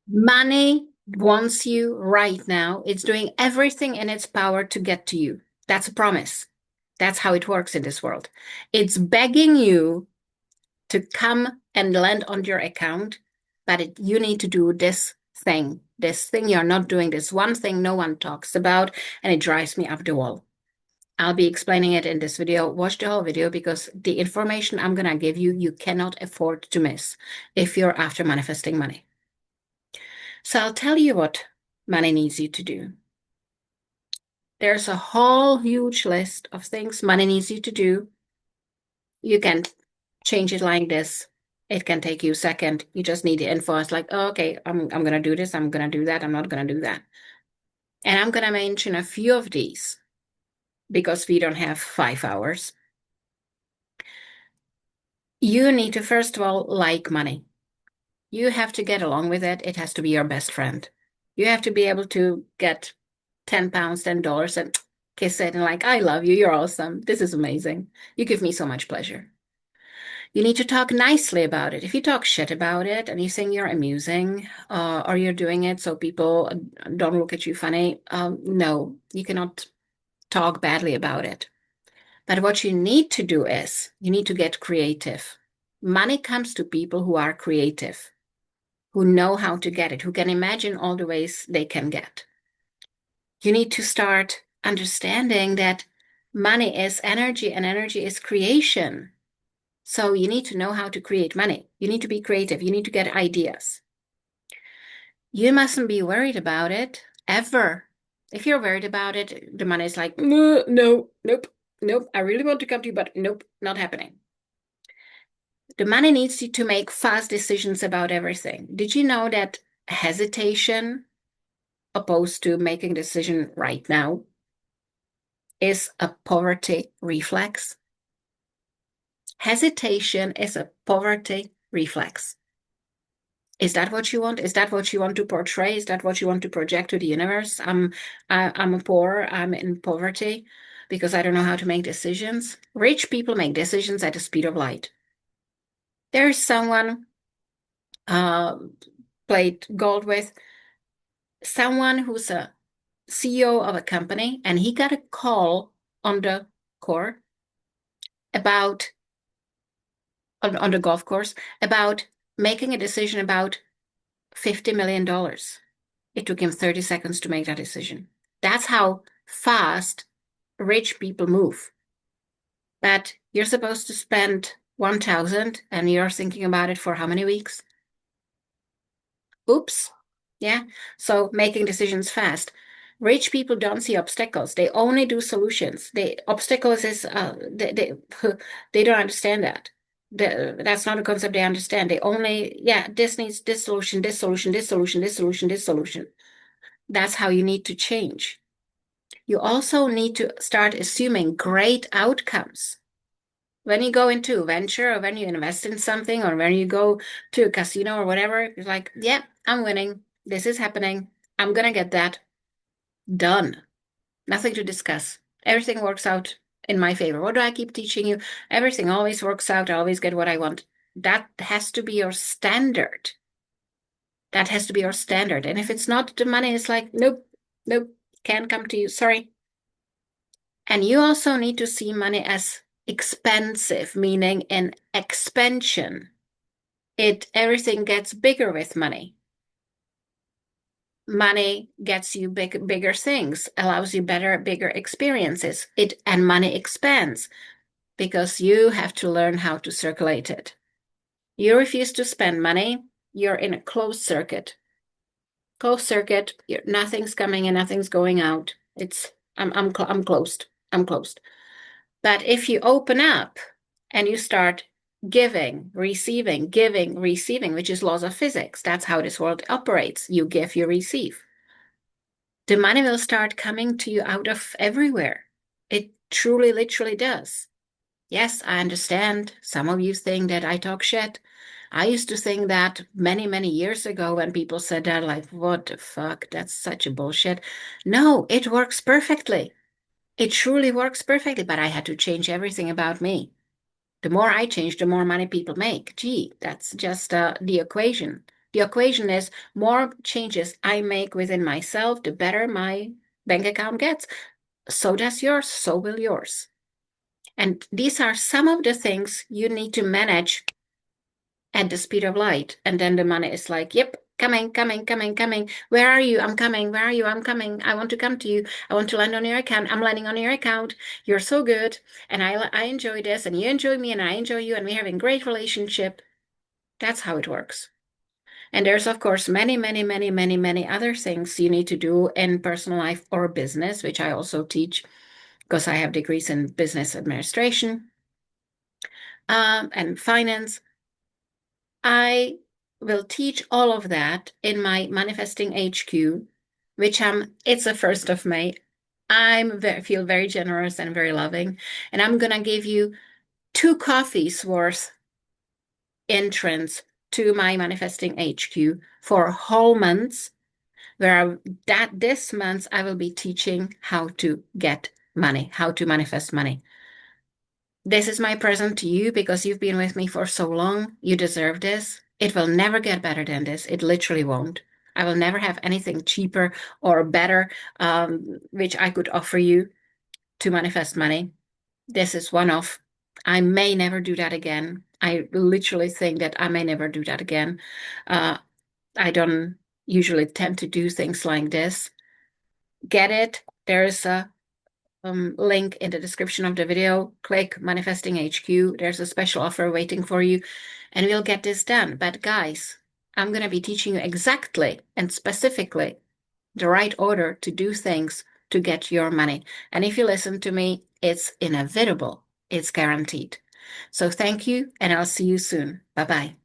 Money wants you right now. It's doing everything in its power to get to you. That's a promise. That's how it works in this world. It's begging you to come and land on your account, but you need to do this thing you're not doing, this one thing no one talks about, and it drives me up the wall. I'll be explaining it in this video. Watch the whole video because the information I'm going to give you, you cannot afford to miss if you're after manifesting money. So I'll tell you what money needs you to do. There's a whole huge list of things money needs you to do. You can change it like this. It can take you a second. You just need the info. It's like, oh, okay, I'm gonna do this, I'm gonna do that, I'm not gonna do that. And I'm gonna mention a few of these because we don't have 5 hours. You need to, first of all, like money. You have to get along with it. It has to be your best friend. You have to be able to get 10 pounds, $10 and kiss it and like, I love you. You're awesome. This is amazing. You give me so much pleasure. You need to talk nicely about it. If you talk shit about it and you think you're amusing, or you're doing it so people don't look at you funny, no, you cannot talk badly about it. But what you need to do is you need to get creative. Money comes to people who are creative, who know how to get it, who can imagine all the ways they can get. You need to start understanding that money is energy and energy is creation. So you need to know how to create money. You need to be creative. You need to get ideas. You mustn't be worried about it ever. If you're worried about it, the money is like, no, no, nope, nope. I really want to come to you, but nope, not happening. The money needs you to make fast decisions about everything. Did you know that hesitation, opposed to making a decision right now, is a poverty reflex? Hesitation is a poverty reflex. Is that what you want? Is that what you want to portray? Is that what you want to project to the universe? I'm poor. I'm in poverty because I don't know how to make decisions. Rich people make decisions at the speed of light. There's someone uh, played gold with, someone who's a CEO of a company, and he got a call on the court about on the golf course about making a decision about $50 million. It took him 30 seconds to make that decision. That's how fast rich people move. But you're supposed to spend 1,000 and you're thinking about it for how many weeks? Oops. Yeah. So making decisions fast. Rich people don't see obstacles. They only do solutions. The obstacles is they don't understand that. That's not a concept they understand. They only, yeah, this needs this solution, this solution, this solution, this solution, this solution. That's how you need to change. You also need to start assuming great outcomes. When you go into a venture or when you invest in something or when you go to a casino or whatever, you're like, yeah, I'm winning. This is happening. I'm gonna get that done. Nothing to discuss. Everything works out in my favor. What do I keep teaching you? Everything always works out. I always get what I want. That has to be your standard. That has to be your standard. And if it's not, the money is like, nope, nope, can't come to you. Sorry. And you also need to see money as expensive, meaning an expansion. Everything gets bigger with money. Money gets you bigger things, allows you bigger experiences. And money expands because you have to learn how to circulate it. You refuse to spend money, you're in a closed circuit. Closed circuit, nothing's coming and nothing's going out. I'm closed. I'm closed. But if you open up and you start giving, receiving, which is laws of physics, that's how this world operates. You give, you receive. The money will start coming to you out of everywhere. It truly, literally does. Yes, I understand. Some of you think that I talk shit. I used to think that many, many years ago when people said that, like, what the fuck? That's such a bullshit. No, it works perfectly. It truly works perfectly, but I had to change everything about me. The more I change, the more money people make. Gee, that's just the equation. The equation is more changes I make within myself, the better my bank account gets. So does yours, so will yours. And these are some of the things you need to manage at the speed of light. And then the money is like, yep, coming, coming, coming, coming. Where are you? I'm coming. Where are you? I'm coming. I want to come to you. I want to land on your account. I'm landing on your account. You're so good. And I enjoy this. And you enjoy me. And I enjoy you. And we're having a great relationship. That's how it works. And there's, of course, many, many, many, many, many other things you need to do in personal life or business, which I also teach because I have degrees in business administration and finance. I will teach all of that in my Manifesting HQ, which it's the 1st of May. Feel very generous and very loving. And I'm going to give you 2 coffees worth entrance to my Manifesting HQ for whole months, where this month I will be teaching how to get money, how to manifest money. This is my present to you because you've been with me for so long. You deserve this. It will never get better than this. It literally won't. I will never have anything cheaper or better, which I could offer you to manifest money. This is one off. I may never do that again. I literally think that I may never do that again. I don't usually tend to do things like this. Get it? There is a link in the description of the video. Click Manifesting HQ. There's a special offer waiting for you, and we'll get this done. But guys, I'm going to be teaching you exactly and specifically the right order to do things to get your money. And if you listen to me, it's inevitable. It's guaranteed. So thank you, and I'll see you soon. Bye-bye.